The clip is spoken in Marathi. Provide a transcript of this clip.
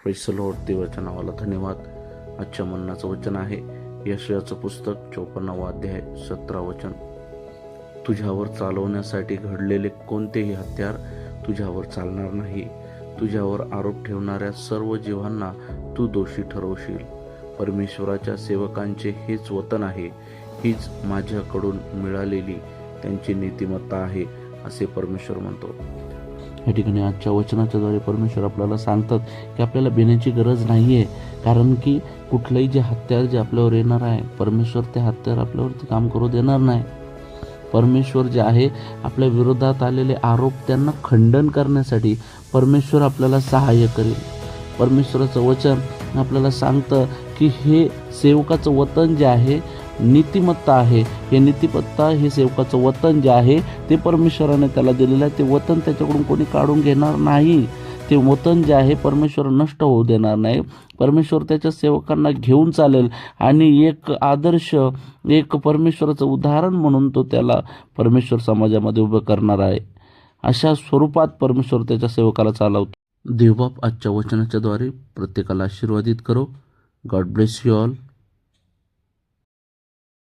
Press Lord. देवाच्या नावाला धन्यवाद. आजच्या मन्नाचं वचन आहे यशायाचं पुस्तक 54वा अध्याय 17 वचन. तुझ्यावर चालवण्यासाठी घडलेले कोणतेही हत्यार तुझ्यावर चालणार नाही. तुझ्यावर आरोप ठेवणाऱ्या सर्व जीवांना तू दोषी ठरवशील. परमेश्वराच्या सेवकांचे हेच वतन आहे, हीच माझ्याकडून मिळालेली त्यांची नीतिमत्ता आहे, असे परमेश्वर म्हणतो. या ठिकाणी आजच्या वचनाच्या द्वारे परमेश्वर आपल्याला सांगतात की आपल्याला भिण्याची गरज नाही आहे, कारण की कुठलंही जे हत्यार जे आपल्यावर येणार आहे, परमेश्वर ते हत्यार आपल्यावरती काम करू देणार नाही. परमेश्वर जे आहे आपल्या विरोधात आलेले आरोप त्यांना खंडन करण्यासाठी परमेश्वर आपल्याला सहाय्य करेल. परमेश्वराचं वचन आपल्याला सांगतं की हे सेवकाचं वतन जे आहे नीतिमत्ता आहे. हे नीतिमत्ता हे सेवकाचं वतन जे आहे ते परमेश्वराने त्याला दिलेलं आहे. ते वतन त्याच्याकडून कोणी काढून घेणार नाही. ते वतन जे आहे परमेश्वर नष्ट होऊ देणार नाही. परमेश्वर त्याच्या सेवकांना घेऊन चालेल आणि एक आदर्श, एक परमेश्वराचं उदाहरण म्हणून तो त्याला परमेश्वर समाजामध्ये उभं करणार आहे. अशा स्वरूपात परमेश्वर त्याच्या सेवकाला चालवतो. देवबाप आजच्या वचनाच्या द्वारे प्रत्येकाला आशीर्वादित करो. God bless you all.